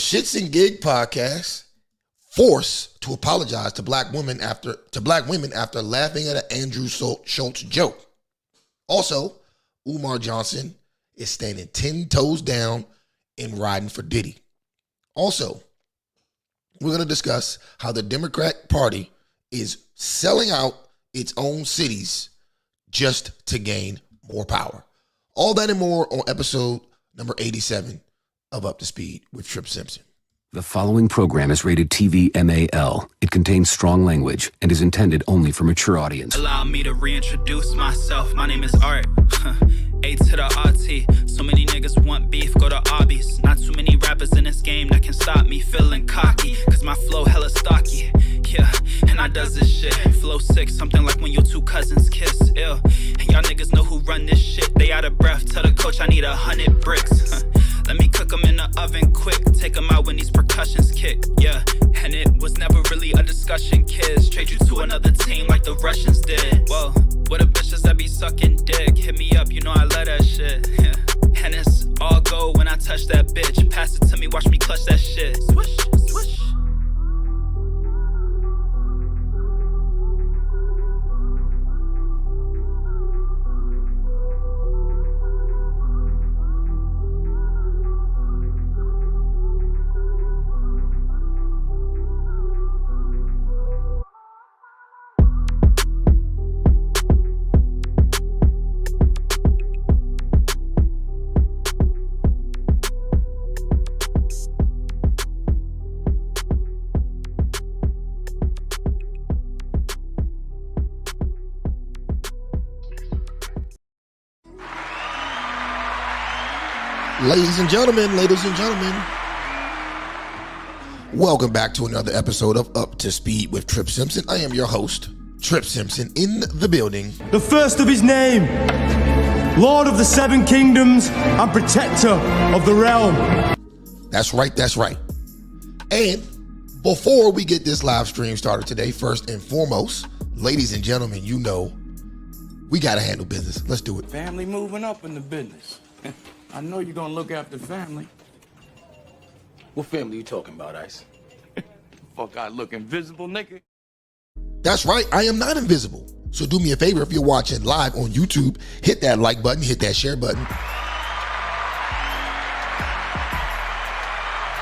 Shits and Gig podcast forced to apologize to black women after laughing at an Andrew Schultz joke. Also, Umar Johnson is standing 10 toes down and riding for Diddy. Also, we're going to discuss how the Democrat Party is selling out its own cities just to gain more power. All that and more on episode number 87 of Up to Speed with Trip Simpson. The following program is rated TV MAL. It contains strong language and is intended only for mature audience. Allow me to reintroduce myself. My name is Art. A to the RT. So many niggas want beef, go to Arby's. Not too many rappers in this game that can stop me feeling cocky. Cause my flow hella stocky. Yeah, and I does this shit. Flow sick, something like when your two cousins kiss. Ill. And y'all niggas know who run this shit. They out of breath. Tell the coach I need 100 bricks. Let me cook them in the oven quick. Take them out when these percussions kick. Yeah, and it was never really a discussion, kids. Trade you to another team like the Russians did. Whoa, what a bitches that be sucking dick. Hit me up, you know I love that shit. Yeah. And it's all gold when I touch that bitch. Pass it to me, watch me clutch that shit. Swish, swish. Ladies and gentlemen, welcome back to another episode of Up to Speed with Trip Simpson. I am your host, Trip Simpson, in the building. The first of his name, Lord of the Seven Kingdoms and Protector of the Realm. That's right. And before we get this live stream started today, first and foremost, ladies and gentlemen, you know, we got to handle business. Let's do it. Family moving up in the business. I know you're gonna look after family. What family you talking about, Ice? Fuck, I look invisible, nigga. That's right, I am not invisible. So do me a favor, if you're watching live on YouTube, hit that like button, hit that share button.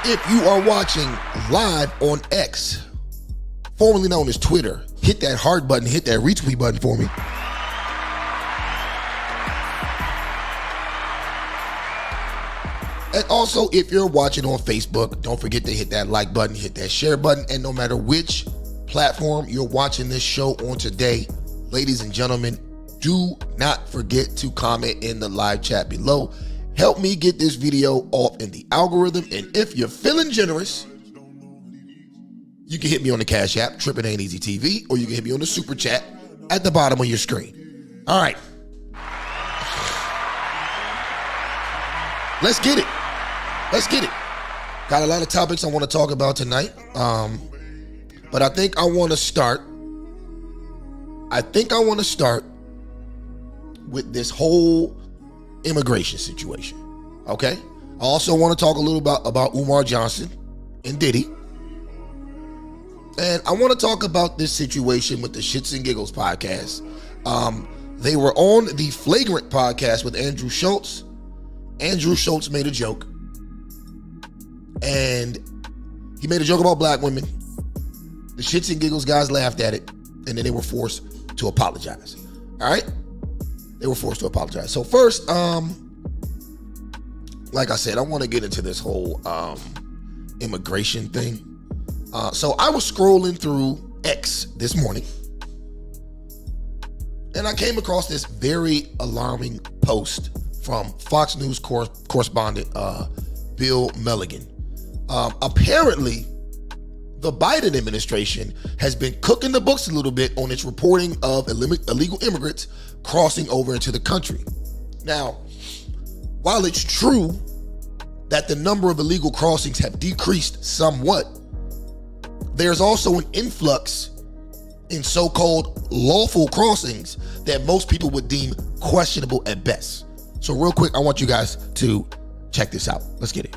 If you are watching live on X, formerly known as Twitter, hit that heart button, hit that retweet button for me. And also, if you're watching on Facebook, don't forget to hit that like button, hit that share button. And no matter which platform you're watching this show on today, ladies and gentlemen, do not forget to comment in the live chat below. Help me get this video off in the algorithm. And if you're feeling generous, you can hit me on the Cash App, Trippin' Ain't Easy TV, or you can hit me on the Super Chat at the bottom of your screen. All right. Let's get it. Got a lot of topics I want to talk about tonight. But I think I want to start with this whole immigration situation. Okay? I also want to talk a little about Umar Johnson and Diddy. And I want to talk about this situation with the Shits and Giggles podcast. They were on the Flagrant podcast with Andrew Schultz. Andrew Schultz made a joke, and he made a joke about black women. The Shits and Giggles guys laughed at it, and then they were forced to apologize. All right? They were forced to apologize. So first, like I said, I want to get into this whole immigration thing. So I was scrolling through X this morning, and I came across this very alarming post from Fox News correspondent Bill Milligan. Apparently, the Biden administration has been cooking the books a little bit on its reporting of illegal immigrants crossing over into the country. Now, while it's true that the number of illegal crossings have decreased somewhat, there's also an influx in so-called lawful crossings that most people would deem questionable at best. So real quick, I want you guys to check this out. Let's get it.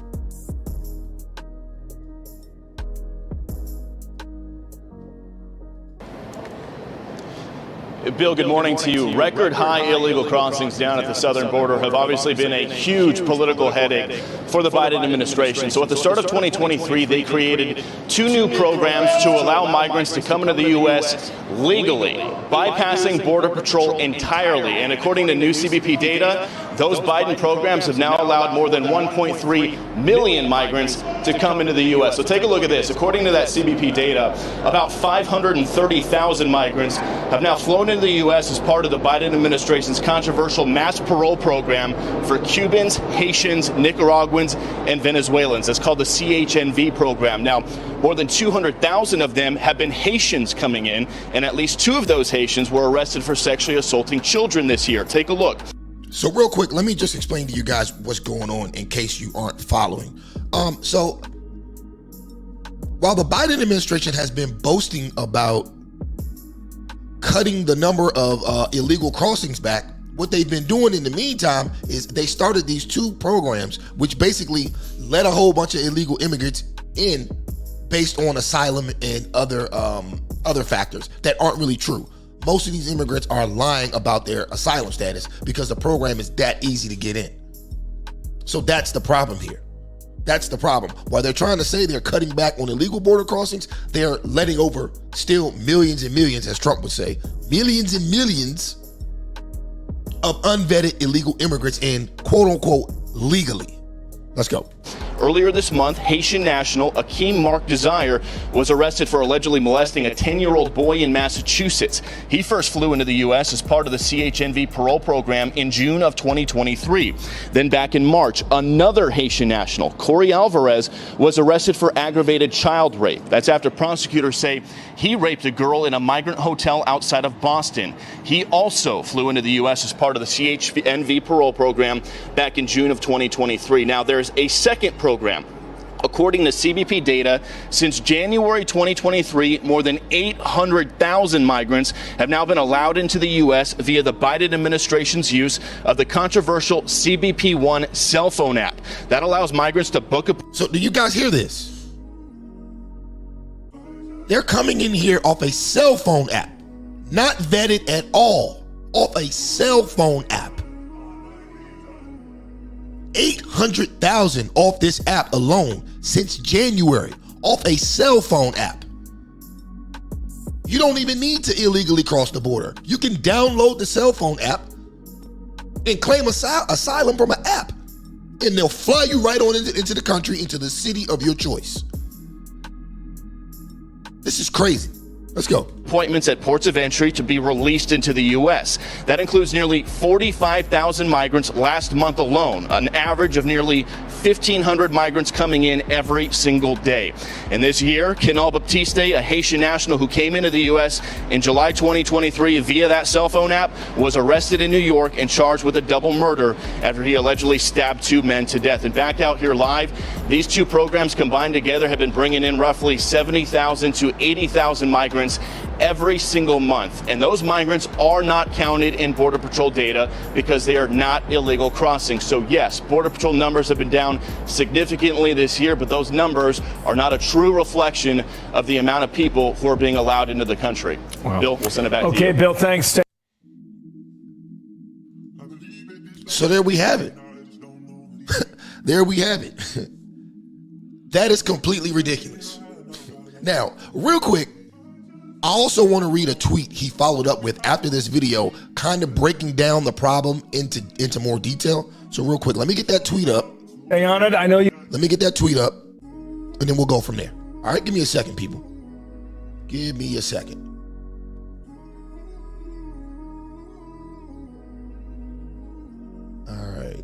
Bill, good morning to you. Record high illegal crossings down at the southern border have obviously been a huge political headache for the Biden administration. So at the start of 2023, they created 2 new programs to allow migrants to come into the U.S. legally, bypassing Border Patrol entirely. And according to new CBP data, those Biden programs have now allowed more than 1.3 million migrants to come into the U.S. So take a look at this. According to that CBP data, about 530,000 migrants have now flown into the U.S. as part of the Biden administration's controversial mass parole program for Cubans, Haitians, Nicaraguans, and Venezuelans. It's called the CHNV program. Now, more than 200,000 of them have been Haitians coming in, and at least 2 of those Haitians were arrested for sexually assaulting children this year. Take a look. So real quick, let me just explain to you guys what's going on in case you aren't following. So while the Biden administration has been boasting about cutting the number of illegal crossings back, what they've been doing in the meantime is they started these 2 programs, which basically let a whole bunch of illegal immigrants in based on asylum and other factors that aren't really true. Most of these immigrants are lying about their asylum status because the program is that easy to get in. So that's the problem here. That's the problem. While they're trying to say they're cutting back on illegal border crossings, they're letting over still millions and millions, as Trump would say, millions and millions of unvetted illegal immigrants in, quote unquote, legally. Let's go. Earlier this month, Haitian national Akeem Mark Desire was arrested for allegedly molesting a 10-year-old boy in Massachusetts. He first flew into the U.S. as part of the CHNV parole program in June of 2023. Then back in March, another Haitian national, Corey Alvarez, was arrested for aggravated child rape. That's after prosecutors say he raped a girl in a migrant hotel outside of Boston. He also flew into the U.S. as part of the CHNV parole program back in June of 2023. Now, there's a second program. According to CBP data, since January 2023, more than 800,000 migrants have now been allowed into the U.S. via the Biden administration's use of the controversial CBP One cell phone app. That allows migrants to book a... So do you guys hear this? They're coming in here off a cell phone app, not vetted at all, off a cell phone app. 800,000 off this app alone since January, off a cell phone app. You don't even need to illegally cross the border. You can download the cell phone app and claim asylum from an app, and they'll fly you right on into the country, into the city of your choice. This is crazy. Let's go. Appointments at ports of entry to be released into the U.S. That includes nearly 45,000 migrants last month alone, an average of nearly 1,500 migrants coming in every single day. And this year, Kenal Baptiste, a Haitian national who came into the U.S. in July 2023 via that cell phone app, was arrested in New York and charged with a double murder after he allegedly stabbed 2 men to death. And back out here live, these 2 programs combined together have been bringing in roughly 70,000 to 80,000 migrants every single month. And those migrants are not counted in Border Patrol data because they are not illegal crossings. So yes, Border Patrol numbers have been down significantly this year, but those numbers are not a true reflection of the amount of people who are being allowed into the country. Wow. Bill, we'll send it back to you. Okay, Bill, thanks. So there we have it. There we have it. That is completely ridiculous. Now, real quick, I also want to read a tweet he followed up with after this video, kind of breaking down the problem into more detail. So real quick, let me get that tweet up. Stay on it. I know you. Let me get that tweet up, and then we'll go from there. All right, give me a second, people. Give me a second. All right.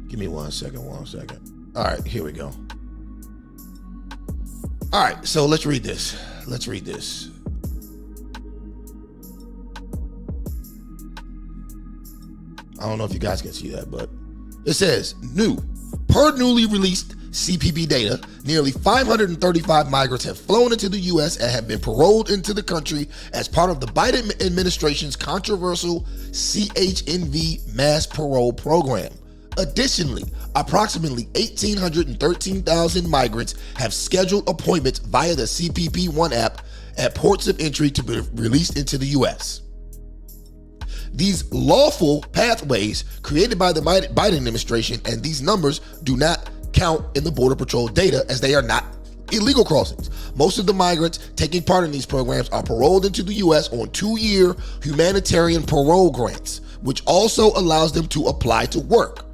Give me 1 second. All right, here we go. All right, so let's read this. I don't know if you guys can see that, but it says, per newly released CPB data, nearly 535 migrants have flown into the U.S. and have been paroled into the country as part of the Biden administration's controversial CHNV mass parole program. Additionally, approximately 1,813,000 migrants have scheduled appointments via the CPP-1 app at ports of entry to be released into the U.S. These lawful pathways created by the Biden administration, and these numbers do not count in the Border Patrol data as they are not illegal crossings. Most of the migrants taking part in these programs are paroled into the U.S. on 2-year humanitarian parole grants, which also allows them to apply to work.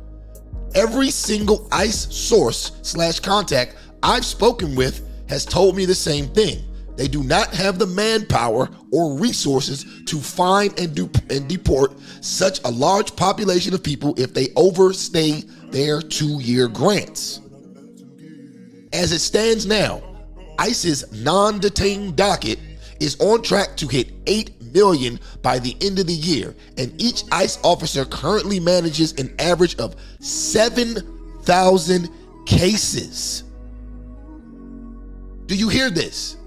Every single ICE source/contact I've spoken with has told me the same thing. They do not have the manpower or resources to find and deport such a large population of people if they overstay their 2-year grants. As it stands now, ICE's non-detained docket is on track to hit 8 million by the end of the year, and each ICE officer currently manages an average of 7,000 cases. Do you hear this?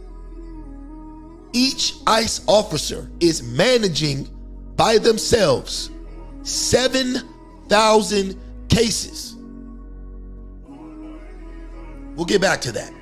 Each ICE officer is managing by themselves 7,000 cases. We'll get back to that.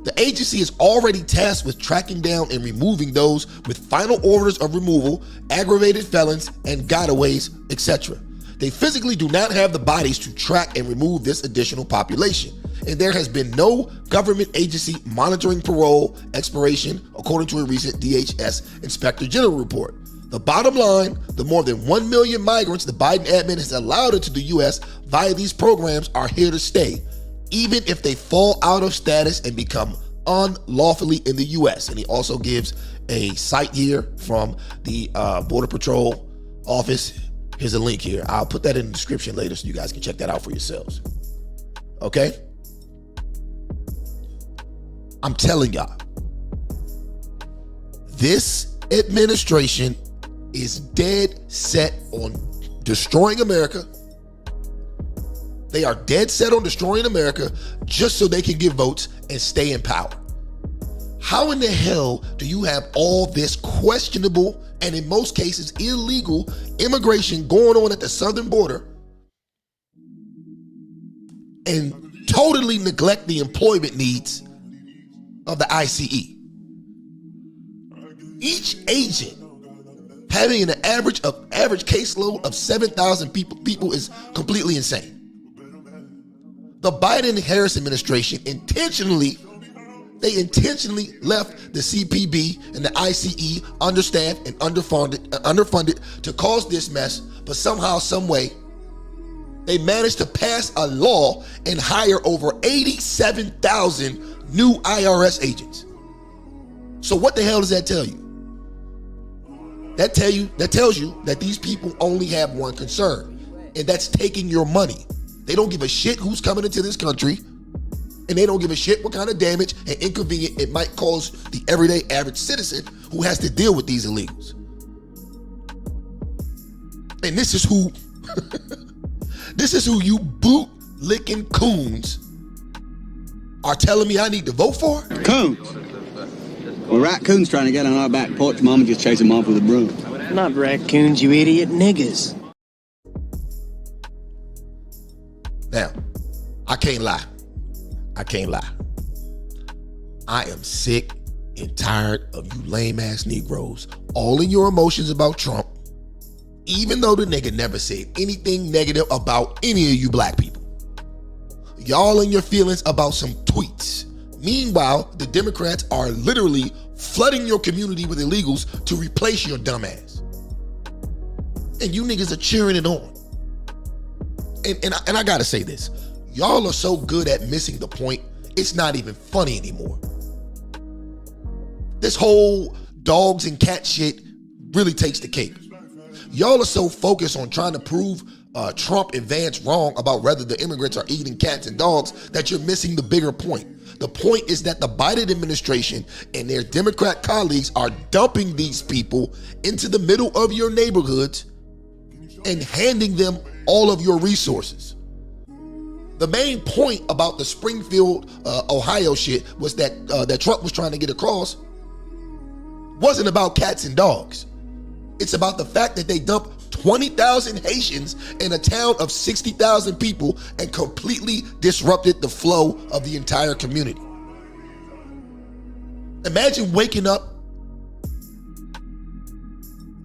The agency is already tasked with tracking down and removing those with final orders of removal, aggravated felons, and gotaways, etc. They physically do not have the bodies to track and remove this additional population, and there has been no government agency monitoring parole expiration, according to a recent DHS Inspector General report. The bottom line, the more than 1 million migrants the Biden admin has allowed into the U.S. via these programs are here to stay, even if they fall out of status and become unlawfully in the U.S. And he also gives a site here from the Border Patrol office. Here's a link here. I'll put that in the description later so you guys can check that out for yourselves. Okay? I'm telling y'all, this administration is dead set on destroying America. They are dead set on destroying America just so they can get votes and stay in power. How in the hell do you have all this questionable and in most cases illegal immigration going on at the southern border and totally neglect the employment needs of the ICE? Each agent having an average caseload of 7,000 people is completely insane. The Biden-Harris administration intentionally left the CPB and the ICE understaffed and underfunded to cause this mess, but somehow, some way, they managed to pass a law and hire over 87,000 new IRS agents. So what the hell does that tell you? That tells you that these people only have one concern, and that's taking your money. They don't give a shit who's coming into this country, and they don't give a shit what kind of damage and inconvenience it might cause the everyday average citizen who has to deal with these illegals. And this is who you boot-licking coons are telling me I need to vote for? Coons? Well, raccoons trying to get on our back porch. Mama just chased them off with a broom. Not raccoons, you idiot, niggas. Now, I can't lie. I am sick and tired of you lame-ass Negroes all in your emotions about Trump, even though the nigga never said anything negative about any of you black people. Y'all in your feelings about some tweets. Meanwhile, the Democrats are literally flooding your community with illegals to replace your dumb ass. And you niggas are cheering it on. And I gotta say this. Y'all are so good at missing the point, it's not even funny anymore. This whole dogs and cat shit really takes the cake. Y'all are so focused on trying to prove Trump and Vance wrong about whether the immigrants are eating cats and dogs that you're missing the bigger point. The point is that the Biden administration and their Democrat colleagues are dumping these people into the middle of your neighborhoods and handing them all of your resources. The main point about the Springfield, Ohio shit was that that Trump was trying to get across wasn't about cats and dogs. It's about the fact that they dumped 20,000 Haitians in a town of 60,000 people and completely disrupted the flow of the entire community. Imagine waking up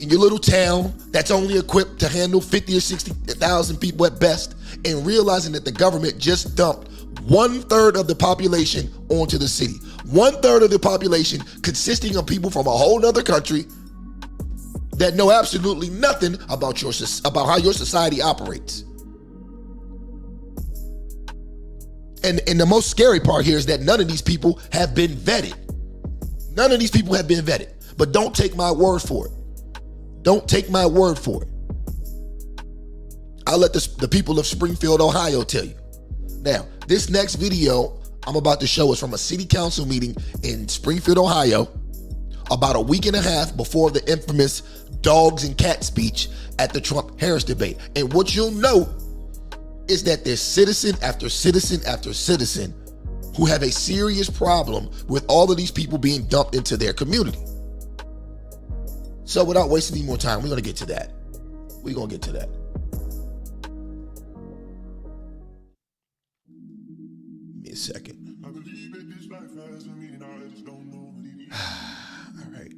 in your little town that's only equipped to handle 50 or 60,000 people at best, and realizing that the government just dumped 1/3 of the population onto the city. 1/3 of the population consisting of people from a whole nother country that know absolutely nothing about how your society operates. And the most scary part here is that none of these people have been vetted. None of these people have been vetted. But don't take my word for it. Don't take my word for it. I'll let the people of Springfield, Ohio tell you. Now, this next video I'm about to show is from a city council meeting in Springfield, Ohio, about a week and a half before the infamous dogs and cats speech at the Trump-Harris debate. And what you'll note is that there's citizen after citizen after citizen who have a serious problem with all of these people being dumped into their community. So without wasting any more time, we're going to get to that. We're going to get to that. Give me a second. All right.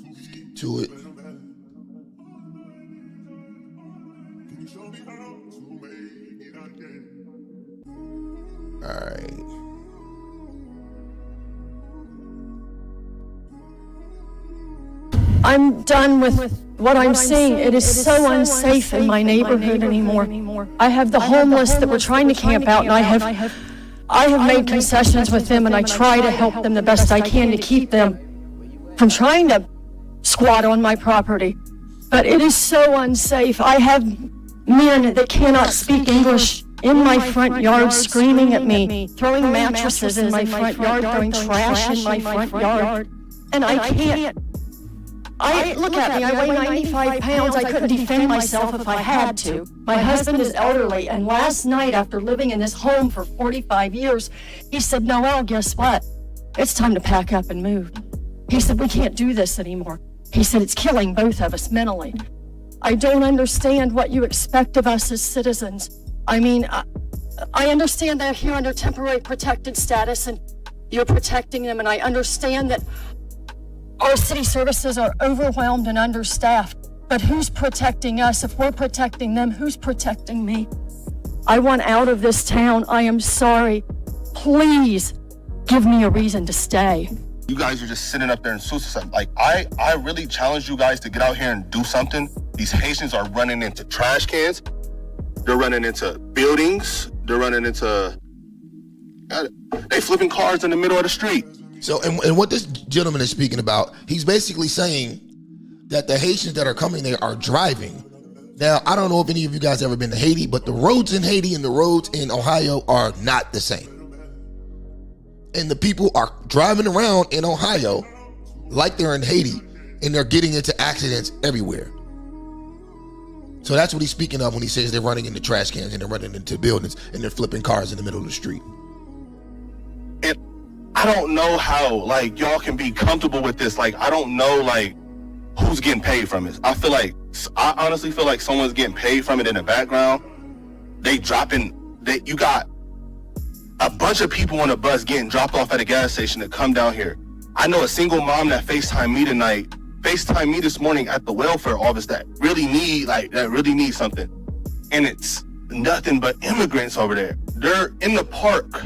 Let's get to it. All right. I'm done with what I'm seeing. It is so unsafe in my neighborhood anymore. I have the homeless that were trying to camp out, and I have made concessions with them, and I try to help them the best I can to keep them from trying to squat on my property. But it is so unsafe. I have men that cannot speak English in my front yard screaming at me, throwing mattresses in my front yard, throwing trash in my front yard. And I can't. Look at me, I weigh 95 pounds. I couldn't defend myself if I had to. My husband is elderly, and last night, after living in this home for 45 years, he said, Noelle, guess what? It's time to pack up and move. He said, we can't do this anymore. He said, it's killing both of us mentally. I don't understand what you expect of us as citizens. I mean, I understand they're here under temporary protected status, and you're protecting them, and I understand that our city services are overwhelmed and understaffed, but who's protecting us? If we're protecting them, who's protecting me? I want out of this town. I am sorry. Please give me a reason to stay. You guys are just sitting up there and suicide. Like, I really challenge you guys to get out here and do something. These Haitians are running into trash cans. They're running into buildings. They're running into... They flipping cars in the middle of the street. So, and what this gentleman is speaking about, he's basically saying that the Haitians that are coming there are driving. Now, I don't know if any of you guys ever been to Haiti, but the roads in Haiti and the roads in Ohio are not the same. And the people are driving around in Ohio like they're in Haiti, and they're getting into accidents everywhere. So that's what he's speaking of when he says they're running into trash cans and they're running into buildings and they're flipping cars in the middle of the street. And I don't know how, like, y'all can be comfortable with this. Like, I don't know, like, who's getting paid from it. I honestly feel like someone's getting paid from it in the background. You got a bunch of people on a bus getting dropped off at a gas station to come down here. I know a single mom that FaceTimed me this morning at the welfare office that really need something. And it's nothing but immigrants over there. They're in the park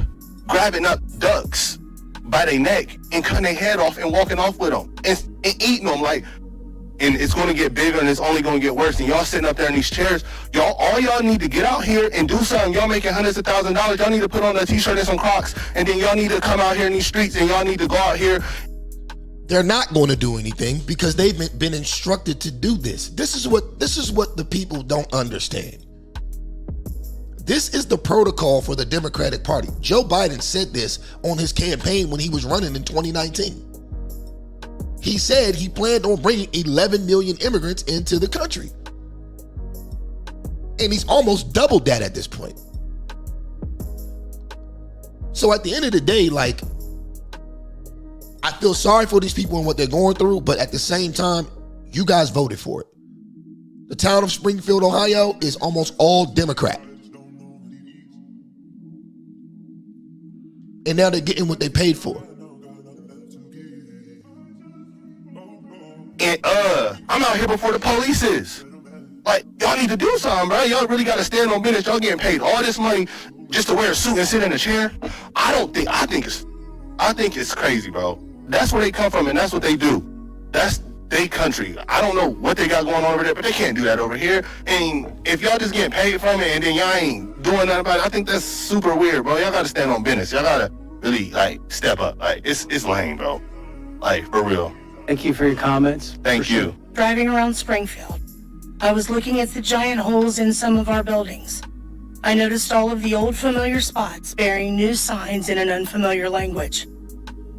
grabbing up ducks by their neck and cutting their head off and walking off with them and eating them, like, and it's going to get bigger and it's only going to get worse. And y'all sitting up there in these chairs, all y'all need to get out here and do something. Y'all making hundreds of thousands of dollars. Y'all need to put on a t-shirt and some Crocs, and then y'all need to come out here in these streets and y'all need to go out here. They're not going to do anything because they've been instructed to do this. This is what the people don't understand. This is the protocol for the Democratic Party. Joe Biden said this on his campaign when he was running in 2019. he said he planned on bringing 11 million immigrants into the country. And he's almost doubled that at this point. So at the end of the day, like, I feel sorry for these people and what they're going through, but at the same time, you guys voted for it. The town of Springfield, Ohio is almost all Democrat. And now they're getting what they paid for. And I'm out here before the police is. Like, y'all need to do something, bro. Y'all really gotta stand on business. Y'all getting paid all this money just to wear a suit and sit in a chair. I think it's crazy, bro. That's where they come from and that's what they do. That's their country. I don't know what they got going on over there, but they can't do that over here. And if y'all just getting paid from it and then y'all ain't doing nothing about it, I think that's super weird, bro. Y'all gotta stand on business. Y'all gotta really, like, step up. Like, it's lame, bro. Like, for real. Thank you for your comments. Thank you. Driving around Springfield, I was looking at the giant holes in some of our buildings. I noticed all of the old familiar spots bearing new signs in an unfamiliar language.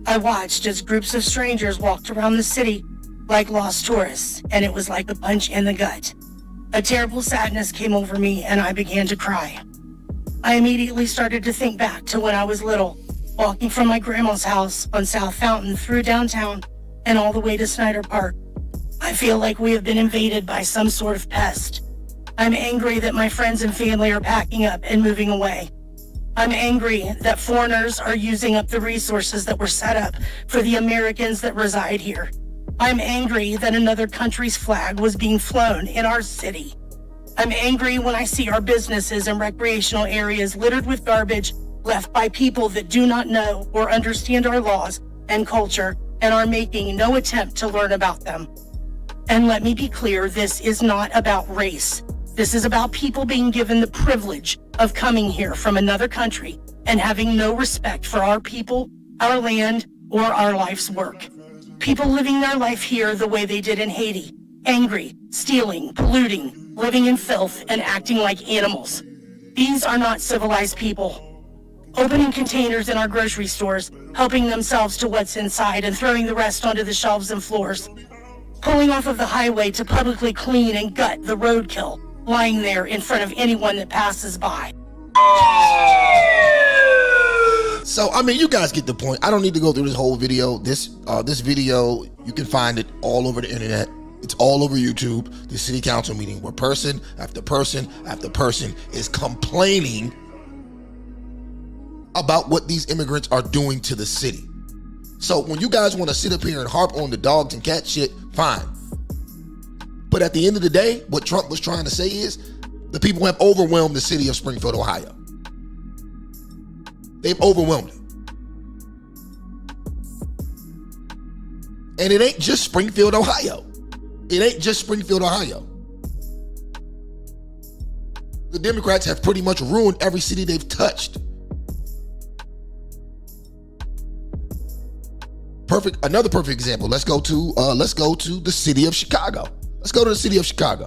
I watched as groups of strangers walked around the city like lost tourists, and it was like a punch in the gut. A terrible sadness came over me, and I began to cry. I immediately started to think back to when I was little, walking from my grandma's house on South Fountain through downtown and all the way to Snyder Park. I feel like we have been invaded by some sort of pest. I'm angry that my friends and family are packing up and moving away. I'm angry that foreigners are using up the resources that were set up for the Americans that reside here. I'm angry that another country's flag was being flown in our city. I'm angry when I see our businesses and recreational areas littered with garbage left by people that do not know or understand our laws and culture and are making no attempt to learn about them. And let me be clear, this is not about race. This is about people being given the privilege of coming here from another country and having no respect for our people, our land, or our life's work. People living their life here the way they did in Haiti, angry, stealing, polluting, living in filth, and acting like animals. These are not civilized people. Opening containers in our grocery stores, helping themselves to what's inside and throwing the rest onto the shelves and floors. Pulling off of the highway to publicly clean and gut the roadkill, lying there in front of anyone that passes by. So, I mean, you guys get the point. I don't need to go through this whole video. This video, you can find it all over the internet. It's all over YouTube. The city council meeting where person after person after person is complaining about what these immigrants are doing to the city. So when you guys want to sit up here and harp on the dogs and cat shit, fine. But at the end of the day, what Trump was trying to say is the people have overwhelmed the city of Springfield, Ohio. They've overwhelmed it. And it ain't just Springfield, Ohio. It ain't just Springfield, Ohio. The Democrats have pretty much ruined every city they've touched. Another perfect example. Let's go to the city of Chicago. Let's go to the city of Chicago.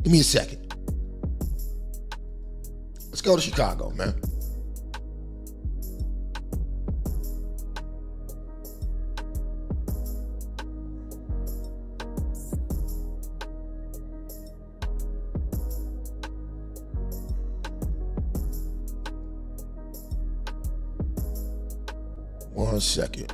Give me a second. Let's go to Chicago, man. One second.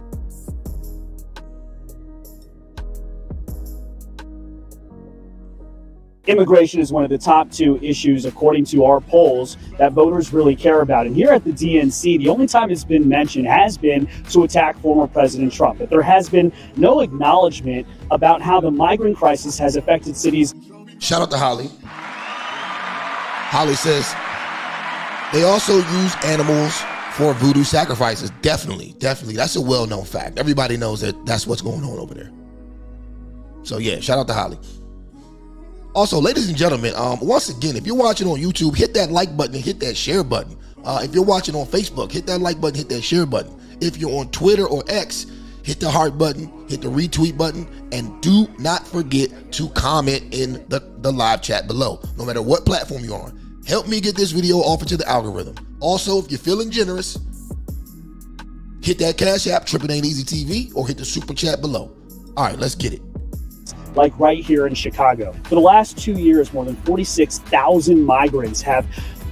Immigration is one of the top two issues, according to our polls, that voters really care about. And here at the DNC, the only time it's been mentioned has been to attack former President Trump. But there has been no acknowledgement about how the migrant crisis has affected cities. Shout out to Holly. Holly says they also use animals for voodoo sacrifices. Definitely. That's a well-known fact. Everybody knows that that's what's going on over there. So yeah, shout out to Holly. Also, ladies and gentlemen, once again, if you're watching on YouTube, hit that like button and hit that share button. If you're watching on Facebook, hit that like button, hit that share button. If you're on Twitter or X, hit the heart button, hit the retweet button, and do not forget to comment in the live chat below, no matter what platform you're on. Help me get this video off into the algorithm. Also, if you're feeling generous, hit that Cash App, Trippin' Ain't Easy TV, or hit the super chat below. All right, let's get it. Like right here in Chicago. For the last 2 years, more than 46,000 migrants have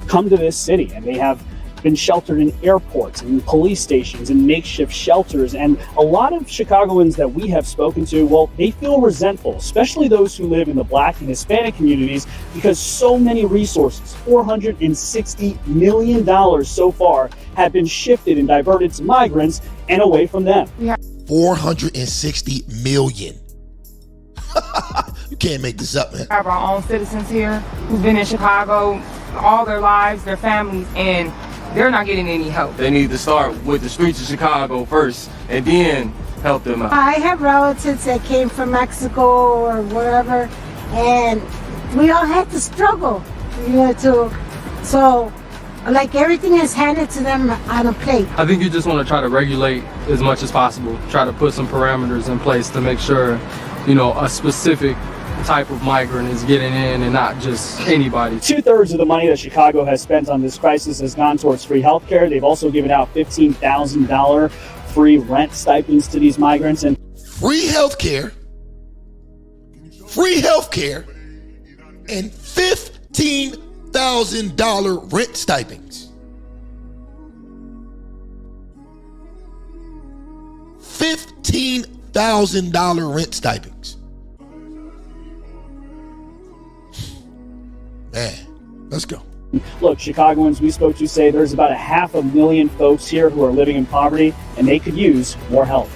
come to this city, and they have been sheltered in airports and police stations and makeshift shelters. And a lot of Chicagoans that we have spoken to, well, they feel resentful, especially those who live in the Black and Hispanic communities, because so many resources, $460 million so far, have been shifted and diverted to migrants and away from them. $460 million. You can't make this up, man. We have our own citizens here who've been in Chicago all their lives, their families, and they're not getting any help. They need to start with the streets of Chicago first and then help them out. I have relatives that came from Mexico or wherever, and we all had to struggle, so like everything is handed to them on a plate. I think you just want to try to regulate as much as possible, try to put some parameters in place to make sure, a specific type of migrant is getting in and not just anybody. 2/3 of the money that Chicago has spent on this crisis has gone towards free healthcare. They've also given out $15,000 free rent stipends to these migrants. And free healthcare, and $15,000 rent stipends. $15,000 rent stipends. Man, let's go. Look, Chicagoans we spoke to say there's about 500,000 folks here who are living in poverty, and they could use more help.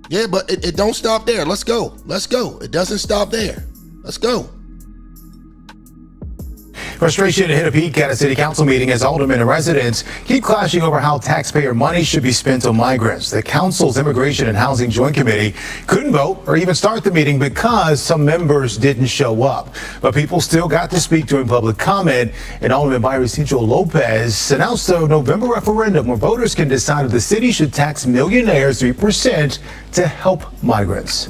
Yeah, but it don't stop there. Let's go. It doesn't stop there. Let's go. Frustration hit a peak at a city council meeting as aldermen and residents keep clashing over how taxpayer money should be spent on migrants. The council's Immigration and Housing Joint Committee couldn't vote or even start the meeting because some members didn't show up. But people still got to speak during public comment, and Alderman Byron Lopez announced a November referendum where voters can decide if the city should tax millionaires 3% to help migrants.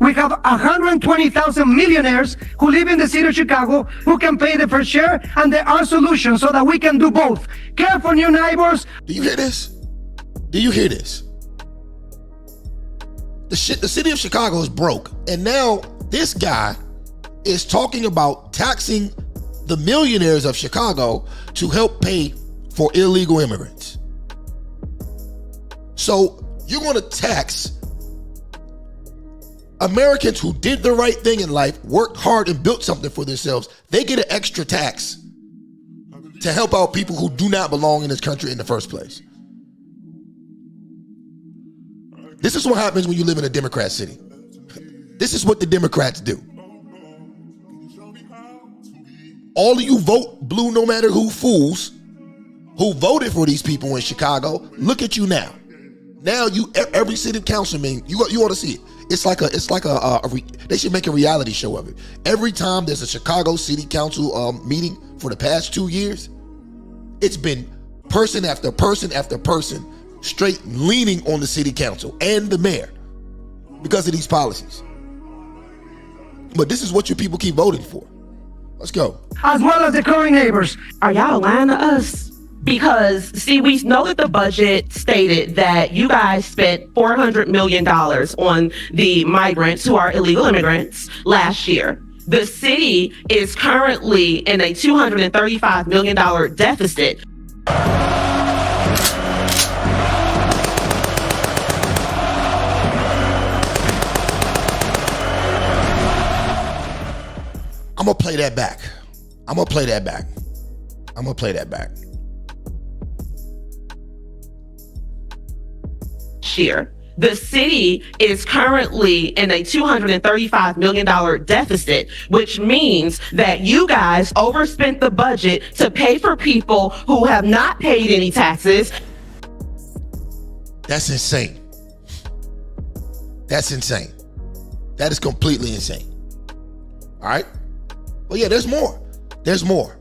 We have 120,000 millionaires who live in the city of Chicago who can pay the fair share, and there are solutions so that we can do both. Care for new neighbors. Do you hear this? The city of Chicago is broke, and now this guy is talking about taxing the millionaires of Chicago to help pay for illegal immigrants. So you're going to tax Americans who did the right thing in life, worked hard and built something for themselves. They get an extra tax to help out people who do not belong in this country in the first place. This is what happens when you live in a Democrat city. This is what the Democrats do. All of you vote blue no matter who fools who voted for these people in Chicago, look at you now. Now every city councilman, you ought to see it. It's like they should make a reality show of it. Every time there's a Chicago City Council meeting for the past 2 years, it's been person after person after person straight leaning on the city council and the mayor because of these policies. But this is what your people keep voting for. Let's go. As well as the current neighbors. Are y'all lying to us? Because, see, we know that the budget stated that you guys spent $400 million on the migrants who are illegal immigrants last year. The city is currently in a $235 million deficit. I'm going to play that back. Year. The city is currently in a $235 million deficit, which means that you guys overspent the budget to pay for people who have not paid any taxes. That's insane. That is completely insane. All right? Well, yeah, there's more. There is more.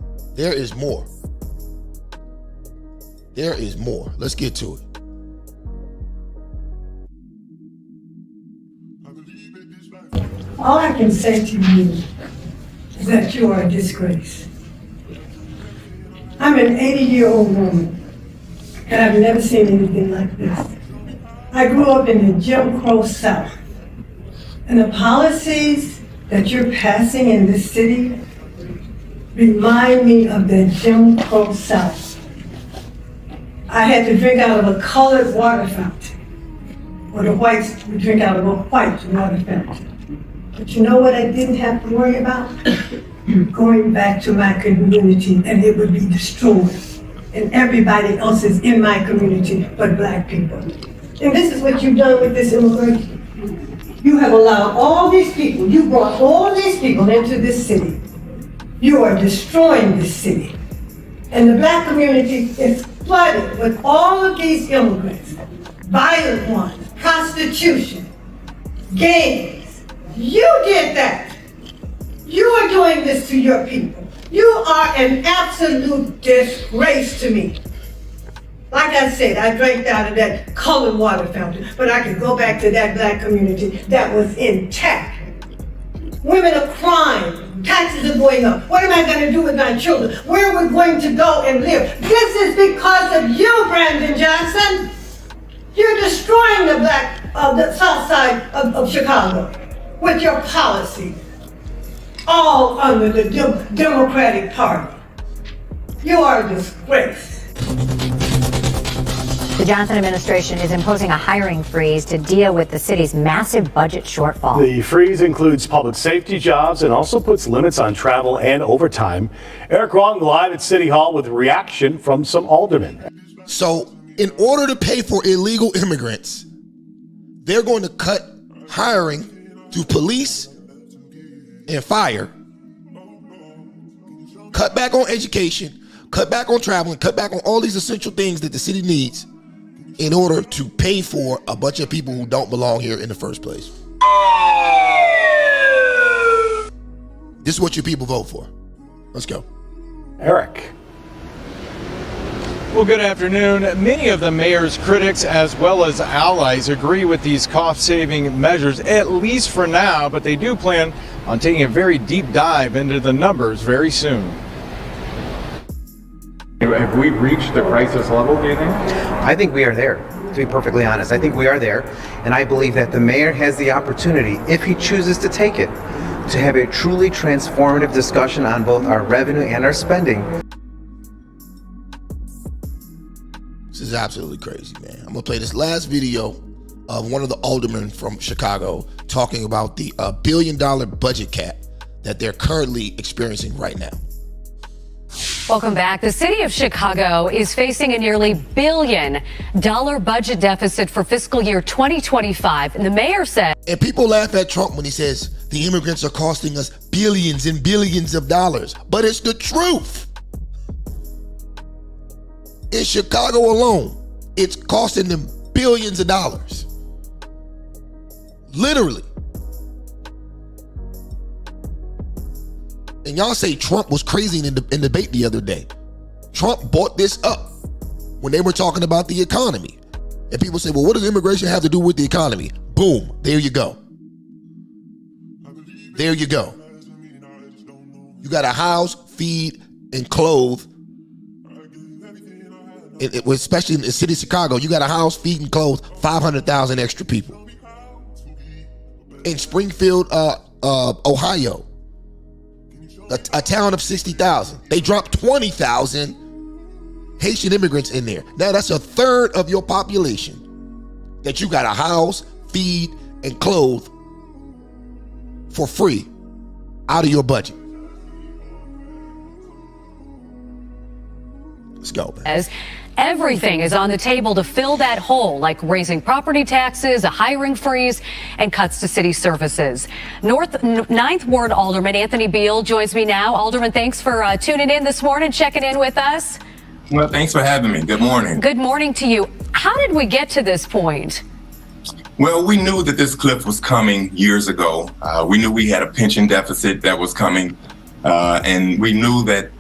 Let's get to it. All I can say to you is that you are a disgrace. I'm an 80-year-old woman, and I've never seen anything like this. I grew up in the Jim Crow South, and the policies that you're passing in this city remind me of the Jim Crow South. I had to drink out of a colored water fountain, or the whites would drink out of a white water fountain. But you know what I didn't have to worry about? Going back to my community and it would be destroyed. And everybody else is in my community but black people. And this is what you've done with this immigration. You have allowed all these people, you brought all these people into this city. You are destroying this city. And the black community is flooded with all of these immigrants, violent ones, prostitution, gangs. You did that. You are doing this to your people. You are an absolute disgrace to me. Like I said, I drank out of that colored water fountain, but I could go back to that black community that was intact. Women are crying, taxes are going up. What am I going to do with my children? Where are we going to go and live? This is because of you, Brandon Johnson. You're destroying the south side of Chicago with your policy, all under the Democratic Party. You are a disgrace. The Johnson administration is imposing a hiring freeze to deal with the city's massive budget shortfall. The freeze includes public safety jobs and also puts limits on travel and overtime. Eric Wong live at City Hall with a reaction from some aldermen. So in order to pay for illegal immigrants, they're going to cut hiring to police and fire, cut back on education, cut back on traveling, cut back on all these essential things that the city needs in order to pay for a bunch of people who don't belong here in the first place. This is what your people vote for. Let's go. Eric. Well, good afternoon. Many of the mayor's critics as well as allies agree with these cost-saving measures, at least for now, but they do plan on taking a very deep dive into the numbers very soon. Have we reached the crisis level, do you think? I think we are there, to be perfectly honest. I think we are there, and I believe that the mayor has the opportunity, if he chooses to take it, to have a truly transformative discussion on both our revenue and our spending. This is absolutely crazy, man. I'm gonna play this last video of one of the aldermen from Chicago talking about the $1 billion budget cap that they're currently experiencing right now. Welcome back. The city of Chicago is facing a nearly $1 billion budget deficit for fiscal year 2025. And the mayor said... And people laugh at Trump when he says the immigrants are costing us billions and billions of dollars. But it's the truth. In Chicago alone, it's costing them billions of dollars. Literally. And y'all say Trump was crazy in debate the other day. Trump brought this up when they were talking about the economy. And people say, well, what does immigration have to do with the economy? Boom, there you go. There you go. You got to house, feed, and clothe. Especially in the city of Chicago, you got to house, feed, and clothe 500,000 extra people. In Springfield, Ohio, a town of 60,000. They dropped 20,000 Haitian immigrants in there. Now that's a third of your population that you got to house, feed, and clothe for free out of your budget. Let's go, man. As everything is on the table to fill that hole, like raising property taxes, a hiring freeze, and cuts to city services. Ninth Ward Alderman Anthony Beal joins me now. Alderman, thanks for tuning in this morning, checking in with us. Well, thanks for having me. Good morning. Good morning to you. How did we get to this point? Well, we knew that this cliff was coming years ago. We knew we had a pension deficit that was coming. And we knew that,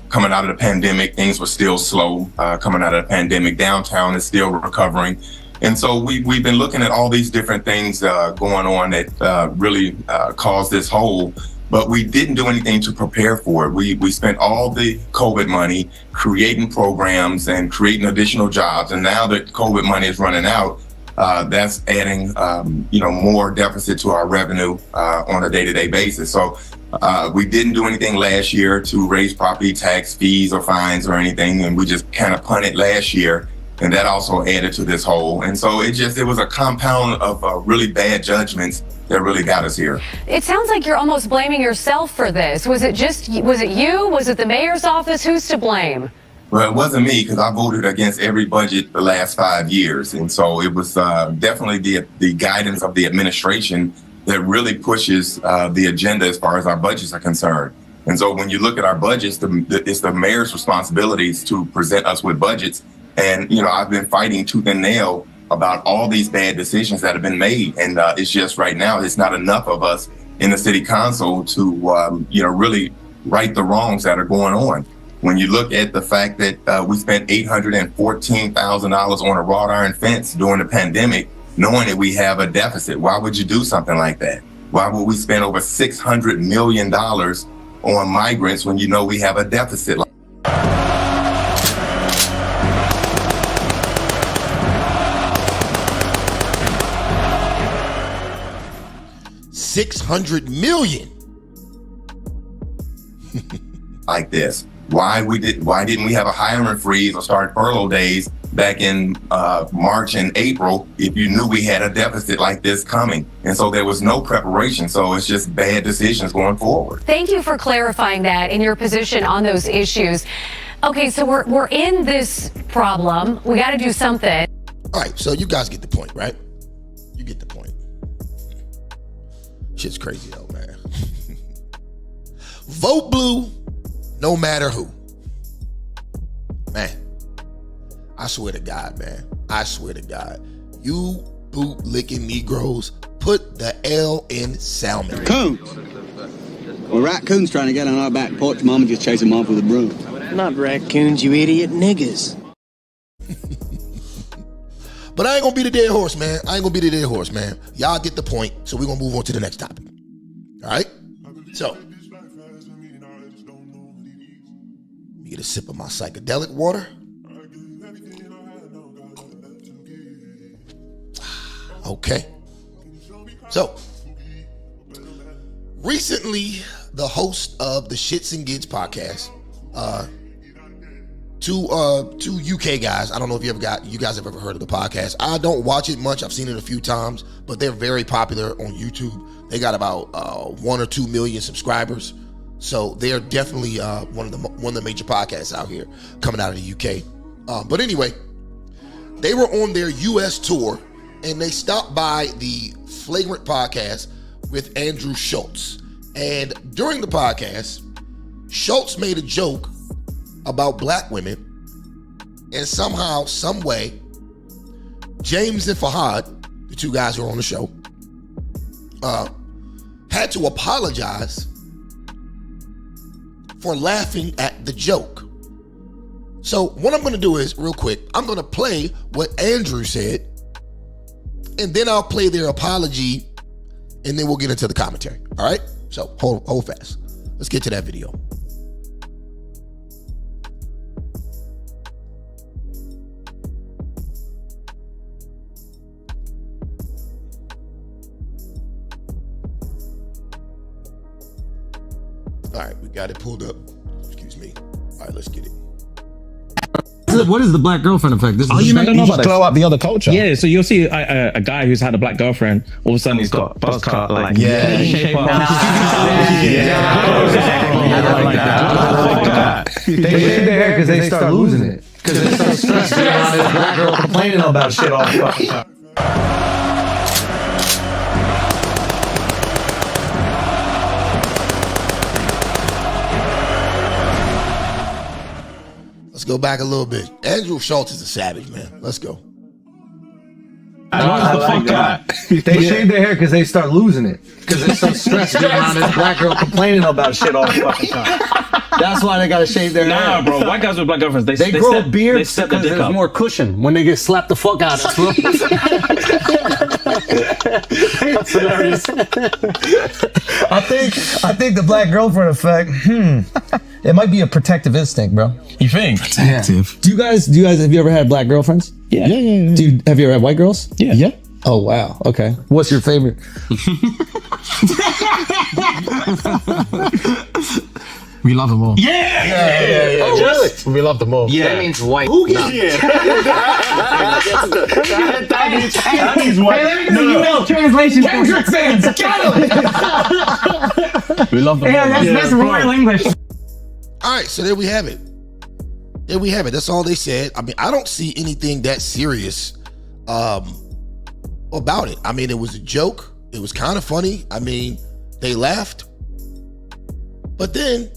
coming out of the pandemic, things were still slow. Coming out of the pandemic, downtown is still recovering. And so we've been looking at all these different things going on that really caused this hole. but we didn't do anything to prepare for it. We spent all the COVID money creating programs and creating additional jobs. And now that COVID money is running out, that's adding, more deficit to our revenue on a day-to-day basis. So we didn't do anything last year to raise property tax fees or fines or anything, and we just kind of punted last year, and that also added to this hole. And so it was a compound of really bad judgments that really got us here. It sounds like you're almost blaming yourself for this. Was it you? Was it the mayor's office? Who's to blame? Well, it wasn't me, because I voted against every budget the last 5 years. And so it was definitely the guidance of the administration that really pushes the agenda as far as our budgets are concerned. And so when you look at our budgets, it's the mayor's responsibilities to present us with budgets. And, I've been fighting tooth and nail about all these bad decisions that have been made. And it's just right now, it's not enough of us in the city council to, really right the wrongs that are going on. When you look at the fact that we spent $814,000 on a wrought iron fence during the pandemic, knowing that we have a deficit, why would you do something like that? Why would we spend over $600 million on migrants when you know we have a deficit? $600 million. Like this. Why didn't we have a hiring freeze or start furlough days back in March and April if you knew we had a deficit like this coming? And so there was no preparation. So it's just bad decisions going forward. Thank you for clarifying that in your position on those issues. Okay, so we're in this problem. We got to do something. All right, so you guys get the point, right? You get the point. Shit's crazy though, man. Vote blue, no matter who. Man, I swear to God, man. I swear to God. You boot-licking Negroes, put the L in salmon. Coons. Well, raccoons trying to get on our back porch. Mama just chased them off with a broom. Not raccoons, you idiot niggas. But I ain't gonna be the dead horse, man. Y'all get the point, so we're gonna move on to the next topic. All right? So, let me get a sip of my psychedelic water. Okay. So, recently, the host of the Shits and Gigs podcast, two UK guys. I don't know if you guys have ever heard of the podcast. I don't watch it much. I've seen it a few times, but they're very popular on YouTube. They got about 1 or 2 million subscribers. So they're definitely one of the major podcasts out here coming out of the UK. But anyway, they were on their US tour and they stopped by the Flagrant podcast with Andrew Schultz. And during the podcast, Schultz made a joke about black women, and somehow, some way, James and Fahad, the two guys who are on the show, had to apologize for laughing at the joke. So what I'm going to do is, real quick, I'm going to play what Andrew said, and then I'll play their apology, and then we'll get into the commentary. All right? So hold fast. Let's get to that video. All right, we got it pulled up. Excuse me. All right, let's get it. What is the black girlfriend effect? This is you don't know about this. Blow up the other culture. Yeah, so you'll see a guy who's had a black girlfriend. All of a sudden, he's got a buzz cut, like shape up. They shave their hair because they start losing it. Because they start stressing around this black girl complaining about shit all the fucking time. Let's go back a little bit. Andrew Schultz is a savage, man. Let's go. I like that. They shave their hair because they start losing it. Because they start stressing around this black girl complaining about shit all the fucking time. That's why they gotta shave their hair. Nah, bro. White guys with black girlfriends, they grow beards because there's more cushion when they get slapped the fuck out of. That's hilarious. I think the black girlfriend effect. It might be a protective instinct, bro. You think? Protective. Do you guys? Have you ever had black girlfriends? Yeah. Have you ever had white girls? Yeah. Oh wow. Okay. What's your favorite? We love them all. Yeah. Oh, really? We love them all. Yeah. That means white. Who gets that means white. No. Translation. Kendrick fans, get them! We love them all. That's royal English. All right, so there we have it. That's all they said. I mean, I don't see anything that serious about it. I mean, it was a joke. It was kind of funny. I mean, they laughed. But then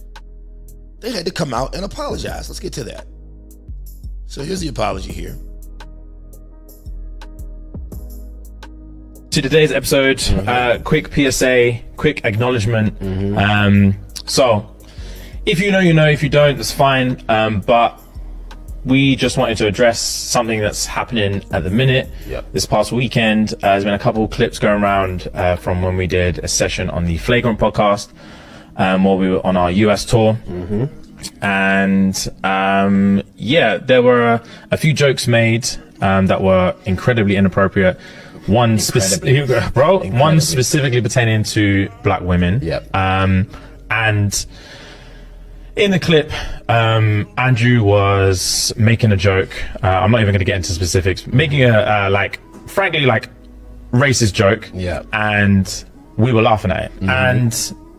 they had to come out and apologize. Let's get to that. So here's the apology here. To today's episode, quick PSA, quick acknowledgement. So, if you know, you know. If you don't, that's fine. But we just wanted to address something that's happening at the minute. This past weekend, there's been a couple clips going around from when we did a session on the Flagrant podcast while we were on our US tour. And there were a few jokes made that were incredibly inappropriate. One specifically pertaining to black women. And in the clip, Andrew was making a joke. I'm not even going to get into specifics. Making a frankly racist joke. And we were laughing at it. And